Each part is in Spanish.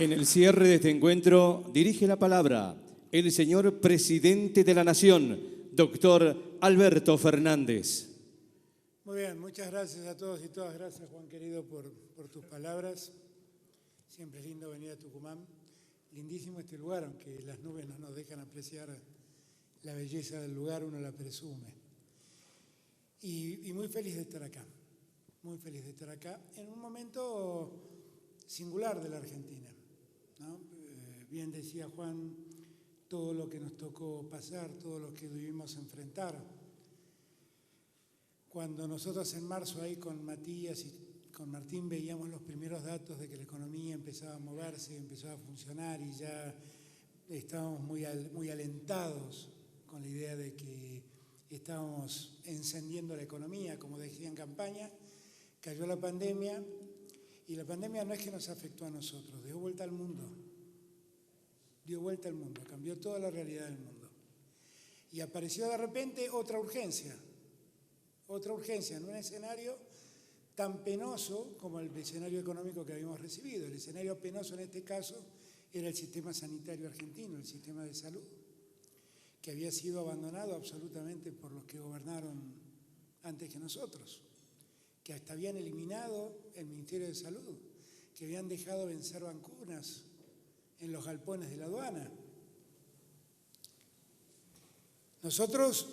En el cierre de este encuentro dirige la palabra el señor Presidente de la Nación, doctor Alberto Fernández. Muy bien, muchas gracias a todos y todas. Gracias, Juan querido, por tus palabras. Siempre es lindo venir a Tucumán. Lindísimo este lugar, aunque las nubes no nos dejan apreciar la belleza del lugar, uno la presume. Y muy feliz de estar acá, muy feliz de estar acá, en un momento singular de la Argentina, ¿no? Bien decía Juan, todo lo que nos tocó pasar, todo lo que debimos enfrentar. Cuando nosotros en marzo ahí con Matías y con Martín veíamos los primeros datos de que la economía empezaba a moverse, empezaba a funcionar y ya estábamos muy alentados con la idea de que estábamos encendiendo la economía, como decía en campaña, cayó la pandemia y la pandemia no es que nos afectó a nosotros, dio vuelta al mundo, cambió toda la realidad del mundo. Y apareció de repente otra urgencia en un escenario tan penoso como el escenario económico que habíamos recibido. El escenario penoso en este caso era el sistema sanitario argentino, el sistema de salud, que había sido abandonado absolutamente por los que gobernaron antes que nosotros, que hasta habían eliminado el Ministerio de Salud, que habían dejado vencer vacunas en los galpones de la aduana. Nosotros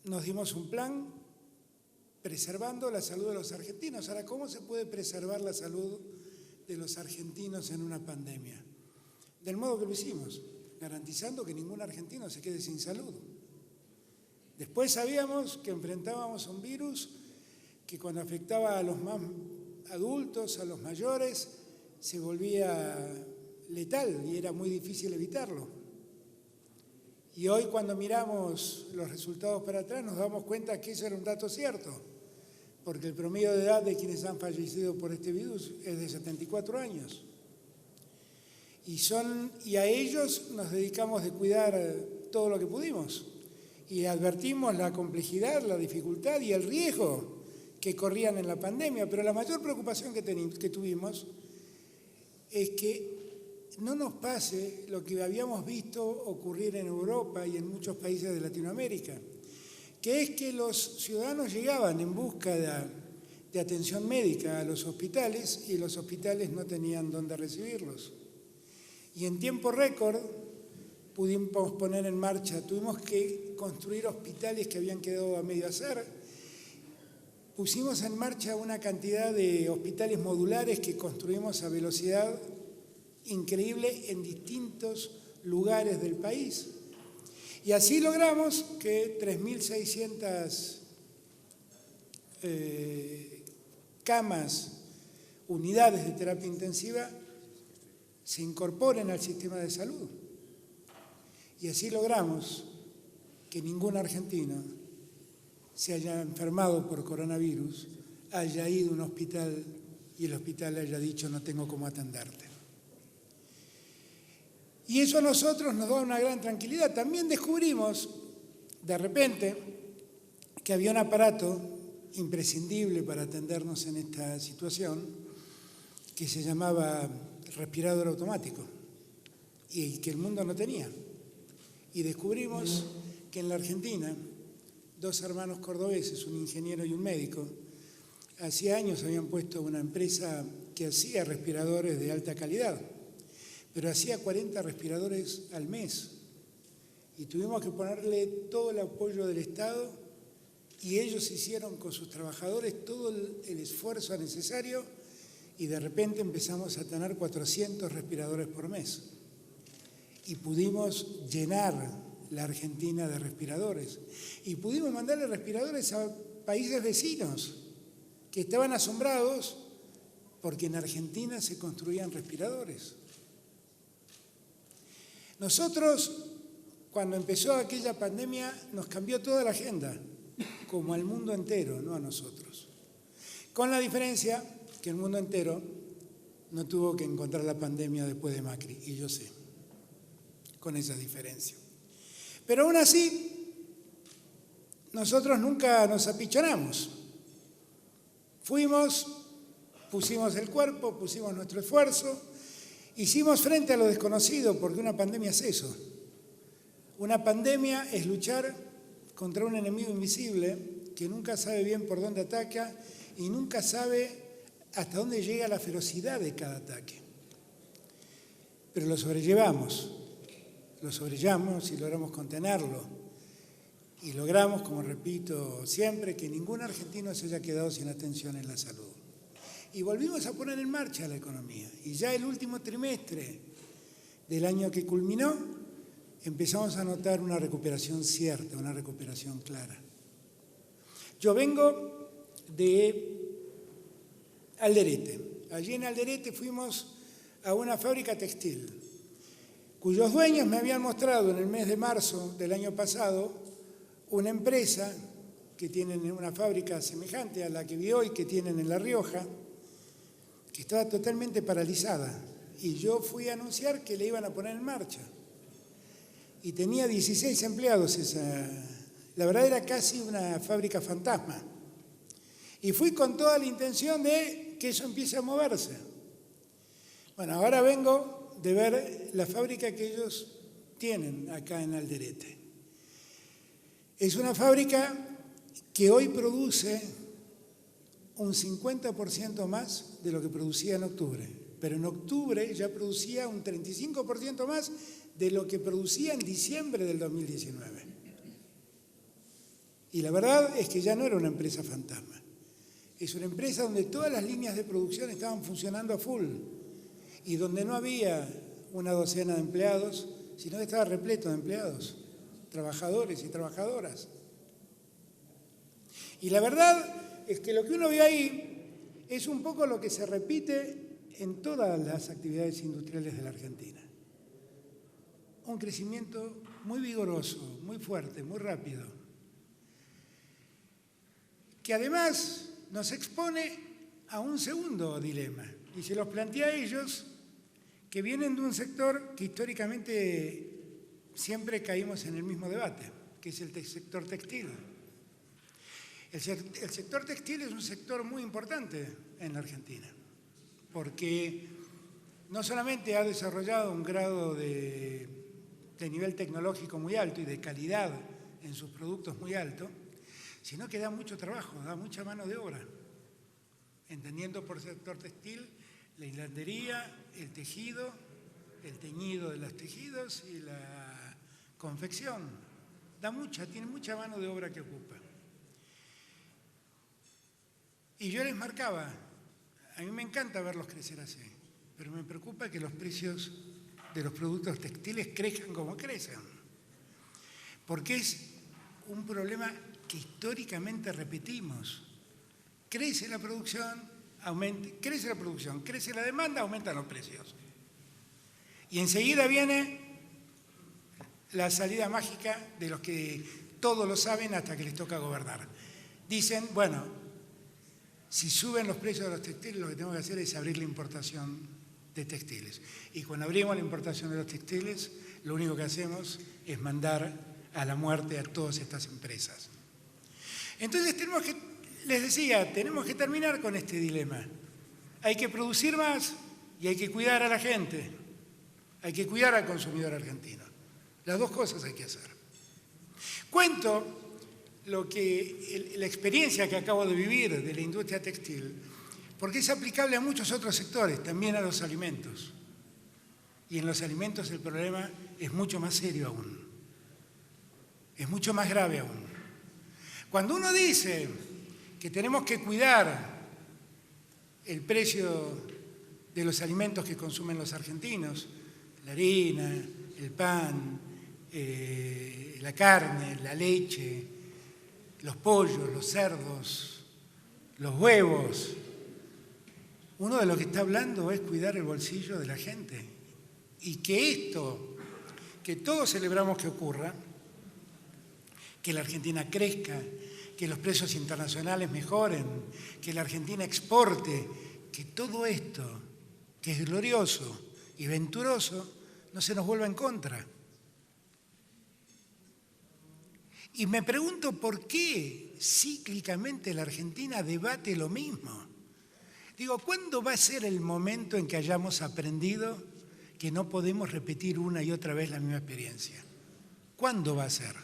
nos dimos un plan preservando la salud de los argentinos. Ahora, ¿cómo se puede preservar la salud de los argentinos en una pandemia? Del modo que lo hicimos, garantizando que ningún argentino se quede sin salud. Después sabíamos que enfrentábamos un virus que cuando afectaba a los más adultos, a los mayores, se volvía letal y era muy difícil evitarlo. Y hoy cuando miramos los resultados para atrás nos damos cuenta que eso era un dato cierto, porque el promedio de edad de quienes han fallecido por este virus es de 74 años. Y a ellos nos dedicamos de cuidar todo lo que pudimos. Y advertimos la complejidad, la dificultad y el riesgo que corrían en la pandemia. Pero la mayor preocupación que tuvimos es que no nos pase lo que habíamos visto ocurrir en Europa y en muchos países de Latinoamérica, que es que los ciudadanos llegaban en busca de atención médica a los hospitales y los hospitales no tenían dónde recibirlos. Y en tiempo récord pudimos poner en marcha, tuvimos que construir hospitales que habían quedado a medio hacer. Pusimos en marcha una cantidad de hospitales modulares que construimos a velocidad increíble en distintos lugares del país. Y así logramos que 3.600 camas, unidades de terapia intensiva, se incorporen al sistema de salud. Y así logramos que ningún argentino se haya enfermado por coronavirus, haya ido a un hospital y el hospital haya dicho no tengo cómo atenderte. Y eso a nosotros nos da una gran tranquilidad. También descubrimos, de repente, que había un aparato imprescindible para atendernos en esta situación, que se llamaba respirador automático, y que el mundo no tenía. Y descubrimos que en la Argentina, dos hermanos cordobeses, un ingeniero y un médico, hacía años habían puesto una empresa que hacía respiradores de alta calidad, pero hacía 40 respiradores al mes. Y tuvimos que ponerle todo el apoyo del Estado y ellos hicieron con sus trabajadores todo el esfuerzo necesario y de repente empezamos a tener 400 respiradores por mes. Y pudimos llenar la Argentina de respiradores. Y pudimos mandarle respiradores a países vecinos que estaban asombrados porque en Argentina se construían respiradores. Nosotros, cuando empezó aquella pandemia, nos cambió toda la agenda, como al mundo entero, no a nosotros. Con la diferencia que el mundo entero no tuvo que encontrar la pandemia después de Macri, y yo sé, con esa diferencia. Pero aún así, nosotros nunca nos apichonamos. Fuimos, pusimos el cuerpo, pusimos nuestro esfuerzo Hicimos frente a lo desconocido, porque una pandemia es eso. Una pandemia es luchar contra un enemigo invisible que nunca sabe bien por dónde ataca y nunca sabe hasta dónde llega la ferocidad de cada ataque. Pero lo sobrellevamos y logramos contenerlo. Y logramos, como repito siempre, que ningún argentino se haya quedado sin atención en la salud. Y volvimos a poner en marcha la economía. Y ya el último trimestre del año que culminó, empezamos a notar una recuperación cierta, una recuperación clara. Yo vengo de Alderete. Allí en Alderete fuimos a una fábrica textil, cuyos dueños me habían mostrado en el mes de marzo del año pasado una empresa que tienen una fábrica semejante a la que vi hoy, que tienen en La Rioja, que estaba totalmente paralizada. Y yo fui a anunciar que le iban a poner en marcha. Y tenía 16 empleados la verdad era casi una fábrica fantasma. Y fui con toda la intención de que eso empiece a moverse. Bueno, ahora vengo de ver la fábrica que ellos tienen acá en Alderete. Es una fábrica que hoy produce un 50% más de lo que producía en octubre. Pero en octubre ya producía un 35% más de lo que producía en diciembre del 2019. Y la verdad es que ya no era una empresa fantasma. Es una empresa donde todas las líneas de producción estaban funcionando a full y donde no había una docena de empleados, sino que estaba repleto de empleados, trabajadores y trabajadoras. Y la verdad es que lo que uno ve ahí es un poco lo que se repite en todas las actividades industriales de la Argentina. Un crecimiento muy vigoroso, muy fuerte, muy rápido, que además nos expone a un segundo dilema, y se los plantea a ellos, que vienen de un sector que históricamente siempre caímos en el mismo debate, que es el sector textil. El sector textil es un sector muy importante en la Argentina, porque no solamente ha desarrollado un grado de nivel tecnológico muy alto y de calidad en sus productos muy alto, sino que da mucho trabajo, da mucha mano de obra, entendiendo por sector textil la hilandería, el tejido, el teñido de los tejidos y la confección. Tiene mucha mano de obra que ocupa. Y yo les marcaba, a mí me encanta verlos crecer así, pero me preocupa que los precios de los productos textiles crezcan como crecen, porque es un problema que históricamente repetimos. Crece la producción, crece la demanda, aumentan los precios. Y enseguida viene la salida mágica de los que todos lo saben hasta que les toca gobernar. Dicen, bueno, si suben los precios de los textiles, lo que tengo que hacer es abrir la importación de textiles. Y cuando abrimos la importación de los textiles, lo único que hacemos es mandar a la muerte a todas estas empresas. Entonces les decía, tenemos que terminar con este dilema. Hay que producir más y hay que cuidar a la gente. Hay que cuidar al consumidor argentino. Las dos cosas hay que hacer. Cuento la experiencia que acabo de vivir de la industria textil, porque es aplicable a muchos otros sectores, también a los alimentos. Y en los alimentos el problema es mucho más serio aún, es mucho más grave aún. Cuando uno dice que tenemos que cuidar el precio de los alimentos que consumen los argentinos, la harina, el pan, la carne, la leche, los pollos, los cerdos, los huevos, uno de lo que está hablando es cuidar el bolsillo de la gente. Y que esto, que todos celebramos que ocurra, que la Argentina crezca, que los precios internacionales mejoren, que la Argentina exporte, que todo esto, que es glorioso y venturoso, no se nos vuelva en contra. Y me pregunto por qué cíclicamente la Argentina debate lo mismo. Digo, ¿cuándo va a ser el momento en que hayamos aprendido que no podemos repetir una y otra vez la misma experiencia. ¿Cuándo va a ser?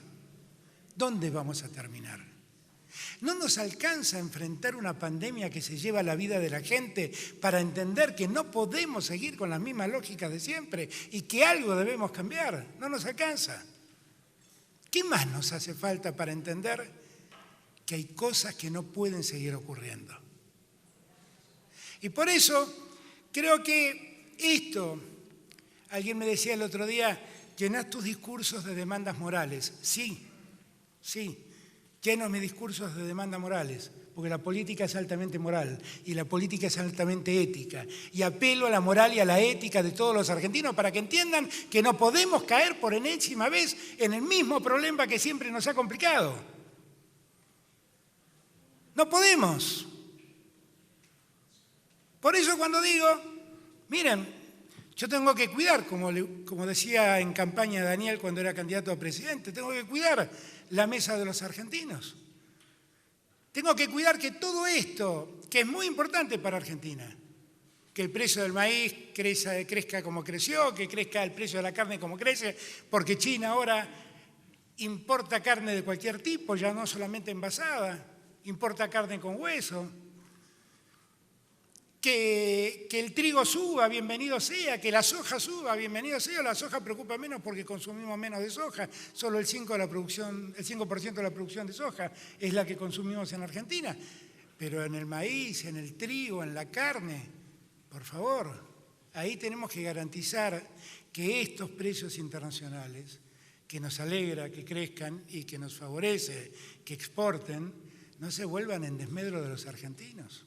¿Dónde vamos a terminar? ¿No nos alcanza a enfrentar una pandemia que se lleva la vida de la gente para entender que no podemos seguir con las mismas lógicas de siempre y que algo debemos cambiar? No nos alcanza. ¿Qué más nos hace falta para entender que hay cosas que no pueden seguir ocurriendo? Y por eso creo que esto, alguien me decía el otro día, llenás tus discursos de demandas morales. Sí, lleno mis discursos de demandas morales, porque la política es altamente moral y la política es altamente ética. Y apelo a la moral y a la ética de todos los argentinos para que entiendan que no podemos caer por enésima vez en el mismo problema que siempre nos ha complicado. No podemos. Por eso cuando digo, miren, yo tengo que cuidar, como decía en campaña Daniel cuando era candidato a presidente, tengo que cuidar la mesa de los argentinos. Tengo que cuidar que todo esto, que es muy importante para Argentina, que el precio del maíz crezca como creció, que crezca el precio de la carne como crece, porque China ahora importa carne de cualquier tipo, ya no solamente envasada, importa carne con hueso. Que el trigo suba, bienvenido sea, que la soja suba, bienvenido sea. La soja preocupa menos porque consumimos menos de soja, solo el 5% de la producción de soja es la que consumimos en Argentina. Pero en el maíz, en el trigo, en la carne, por favor, ahí tenemos que garantizar que estos precios internacionales, que nos alegra que crezcan y que nos favorece que exporten, no se vuelvan en desmedro de los argentinos.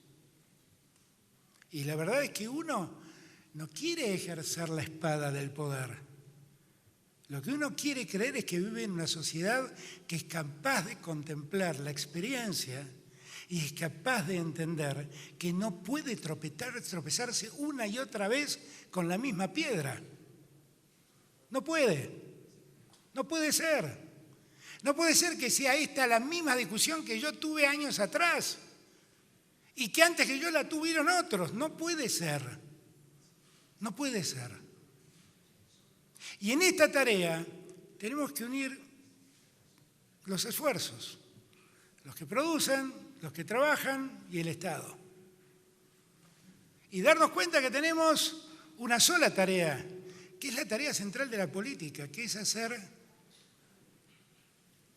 Y la verdad es que uno no quiere ejercer la espada del poder. Lo que uno quiere creer es que vive en una sociedad que es capaz de contemplar la experiencia y es capaz de entender que no puede tropezarse una y otra vez con la misma piedra. No puede. No puede ser. No puede ser que sea esta la misma discusión que yo tuve años atrás. Y que antes que yo la tuvieron otros. No puede ser. No puede ser. Y en esta tarea tenemos que unir los esfuerzos. Los que producen, los que trabajan y el Estado. Y darnos cuenta que tenemos una sola tarea, que es la tarea central de la política, que es hacer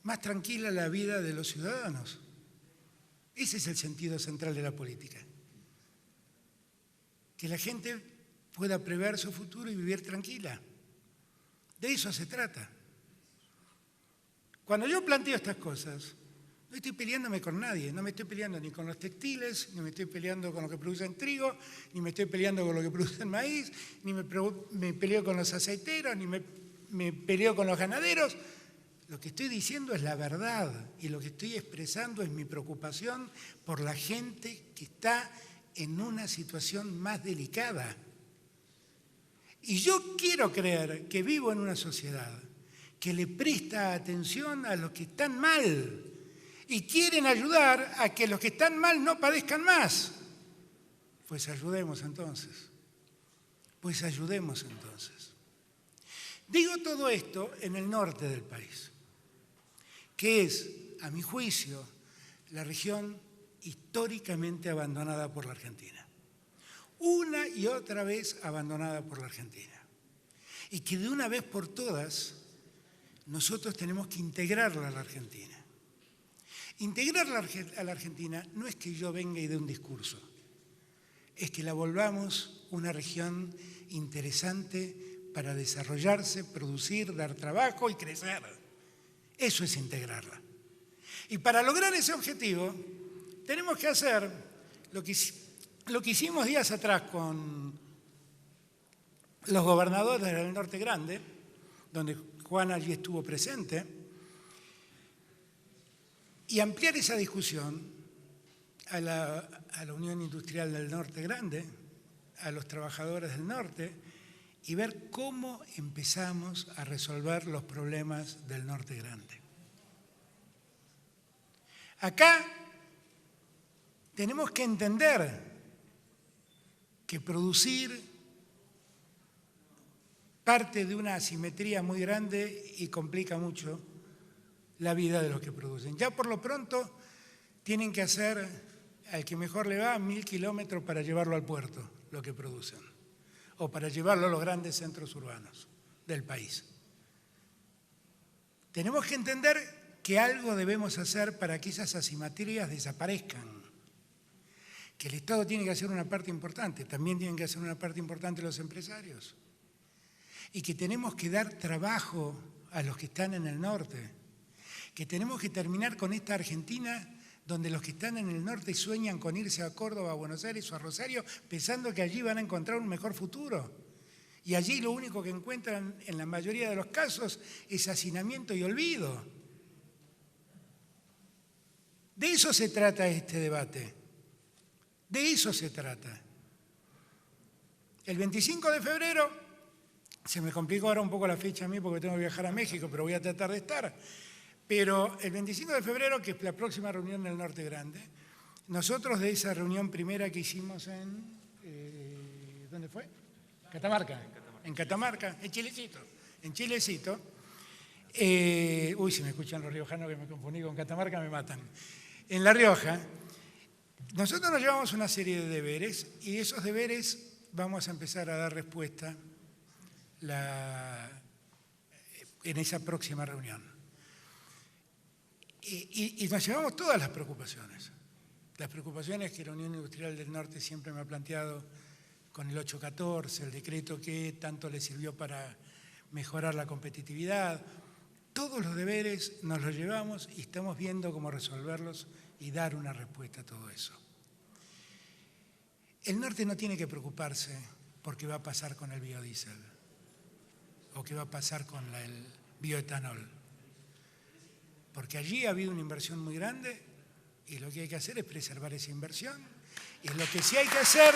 más tranquila la vida de los ciudadanos. Ese es el sentido central de la política. Que la gente pueda prever su futuro y vivir tranquila. De eso se trata. Cuando yo planteo estas cosas, no estoy peleándome con nadie. No me estoy peleando ni con los textiles, ni me estoy peleando con los que producen trigo, ni me estoy peleando con los que producen maíz, ni me peleo con los aceiteros, ni me peleo con los ganaderos. Lo que estoy diciendo es la verdad y lo que estoy expresando es mi preocupación por la gente que está en una situación más delicada. Y yo quiero creer que vivo en una sociedad que le presta atención a los que están mal y quieren ayudar a que los que están mal no padezcan más. Pues ayudemos entonces. Digo todo esto en el norte del país, que es, a mi juicio, la región históricamente abandonada por la Argentina. Una y otra vez abandonada por la Argentina. Y que de una vez por todas nosotros tenemos que integrarla a la Argentina. Integrarla a la Argentina no es que yo venga y dé un discurso, es que la volvamos una región interesante para desarrollarse, producir, dar trabajo y crecer. Eso es integrarla. Y para lograr ese objetivo, tenemos que hacer lo que hicimos días atrás con los gobernadores del Norte Grande, donde Juan allí estuvo presente, y ampliar esa discusión a la Unión Industrial del Norte Grande, a los trabajadores del norte, y ver cómo empezamos a resolver los problemas del Norte Grande. Acá tenemos que entender que producir parte de una asimetría muy grande y complica mucho la vida de los que producen. Ya por lo pronto tienen que hacer, al que mejor le va, 1000 kilómetros para llevarlo al puerto, lo que producen, o para llevarlo a los grandes centros urbanos del país. Tenemos que entender que algo debemos hacer para que esas asimetrías desaparezcan, que el Estado tiene que hacer una parte importante, también tienen que hacer una parte importante los empresarios, y que tenemos que dar trabajo a los que están en el norte, que tenemos que terminar con esta Argentina donde los que están en el norte sueñan con irse a Córdoba, a Buenos Aires o a Rosario, pensando que allí van a encontrar un mejor futuro. Y allí lo único que encuentran en la mayoría de los casos es hacinamiento y olvido. De eso se trata este debate. De eso se trata. El 25 de febrero, se me complicó ahora un poco la fecha a mí porque tengo que viajar a México, pero voy a tratar de estar. Pero el 25 de febrero, que es la próxima reunión del Norte Grande, nosotros de esa reunión primera que hicimos en... ¿dónde fue? Catamarca. En Catamarca, en Chilecito. En Chilecito. Uy, si me escuchan los riojanos que me confundí con Catamarca, me matan. En La Rioja, nosotros nos llevamos una serie de deberes y esos deberes vamos a empezar a dar respuesta en esa próxima reunión. Y nos llevamos todas las preocupaciones. Las preocupaciones que la Unión Industrial del Norte siempre me ha planteado con el 814, el decreto que tanto le sirvió para mejorar la competitividad. Todos los deberes nos los llevamos y estamos viendo cómo resolverlos y dar una respuesta a todo eso. El norte no tiene que preocuparse por qué va a pasar con el biodiesel o qué va a pasar con el bioetanol. Porque allí ha habido una inversión muy grande y lo que hay que hacer es preservar esa inversión. Y lo que sí hay que hacer...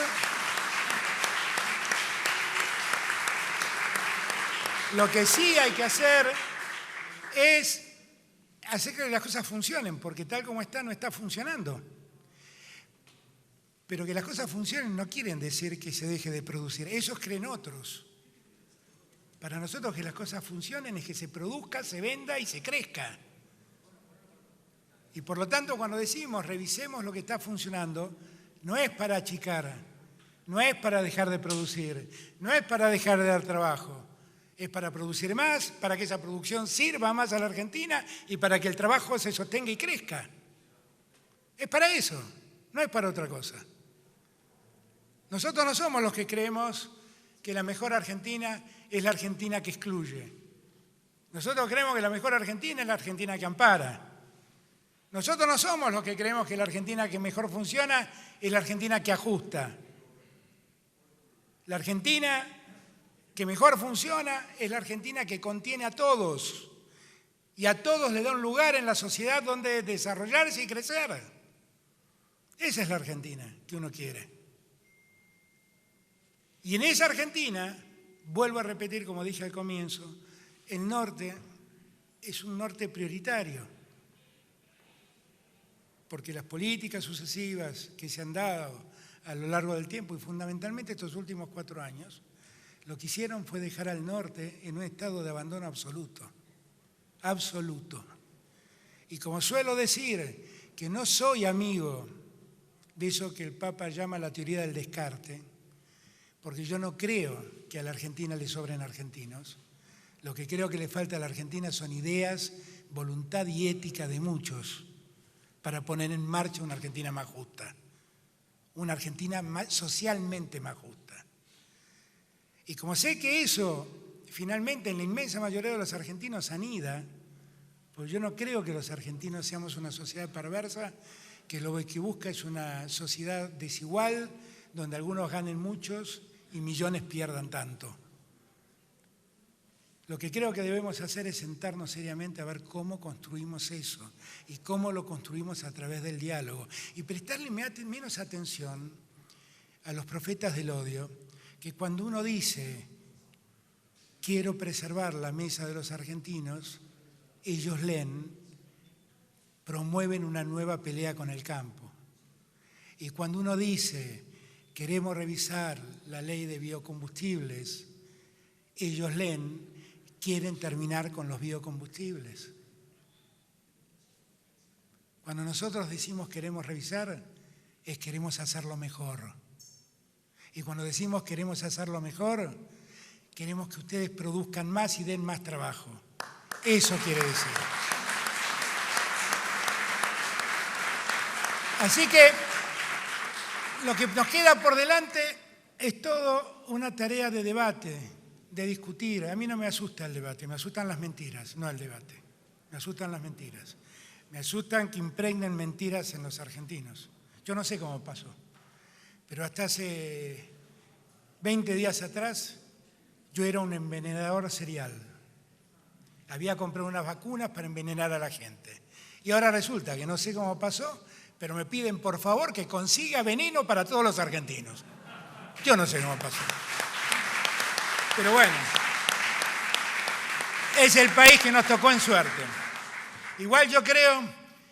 Lo que sí hay que hacer es hacer que las cosas funcionen, porque tal como está, no está funcionando. Pero que las cosas funcionen no quieren decir que se deje de producir. Ellos creen otros. Para nosotros que las cosas funcionen es que se produzca, se venda y se crezca. Y por lo tanto, cuando decimos revisemos lo que está funcionando, no es para achicar, no es para dejar de producir, no es para dejar de dar trabajo. Es para producir más, para que esa producción sirva más a la Argentina y para que el trabajo se sostenga y crezca. Es para eso, no es para otra cosa. Nosotros no somos los que creemos que la mejor Argentina es la Argentina que excluye. Nosotros creemos que la mejor Argentina es la Argentina que ampara. Nosotros no somos los que creemos que la Argentina que mejor funciona es la Argentina que ajusta. La Argentina que mejor funciona es la Argentina que contiene a todos y a todos le da un lugar en la sociedad donde desarrollarse y crecer. Esa es la Argentina que uno quiere. Y en esa Argentina, vuelvo a repetir como dije al comienzo, el norte es un norte prioritario, porque las políticas sucesivas que se han dado a lo largo del tiempo y fundamentalmente estos últimos 4 años, lo que hicieron fue dejar al norte en un estado de abandono absoluto. Absoluto. Y como suelo decir, que no soy amigo de eso que el Papa llama la teoría del descarte, porque yo no creo que a la Argentina le sobren argentinos. Lo que creo que le falta a la Argentina son ideas, voluntad y ética de muchos para poner en marcha una Argentina más justa, una Argentina socialmente más justa. Y como sé que eso, finalmente, en la inmensa mayoría de los argentinos anida, pues yo no creo que los argentinos seamos una sociedad perversa, que lo que busca es una sociedad desigual, donde algunos ganen muchos y millones pierdan tanto. Lo que creo que debemos hacer es sentarnos seriamente a ver cómo construimos eso y cómo lo construimos a través del diálogo y prestarle menos atención a los profetas del odio, que cuando uno dice quiero preservar la mesa de los argentinos, ellos promueven una nueva pelea con el campo. Y cuando uno dice queremos revisar la ley de biocombustibles, ellos leen, quieren terminar con los biocombustibles. Cuando nosotros decimos queremos revisar, queremos hacerlo mejor. Y cuando decimos queremos hacerlo mejor, queremos que ustedes produzcan más y den más trabajo. Eso quiere decir. Así que lo que nos queda por delante es todo una tarea de debate, de discutir. A mí no me asusta el debate, me asustan las mentiras, no el debate. Me asustan las mentiras. Me asustan que impregnen mentiras en los argentinos. Yo no sé cómo pasó, pero hasta hace 20 días atrás yo era un envenenador serial. Había comprado unas vacunas para envenenar a la gente. Y ahora resulta que no sé cómo pasó, pero me piden por favor que consiga veneno para todos los argentinos. Yo no sé cómo pasó. Pero bueno, es el país que nos tocó en suerte. Igual yo creo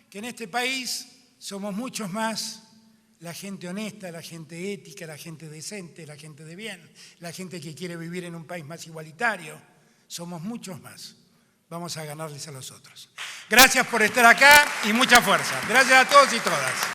que en este país somos muchos más la gente honesta, la gente ética, la gente decente, la gente de bien, la gente que quiere vivir en un país más igualitario. Somos muchos más. Vamos a ganarles a los otros. Gracias por estar acá y mucha fuerza. Gracias a todos y todas.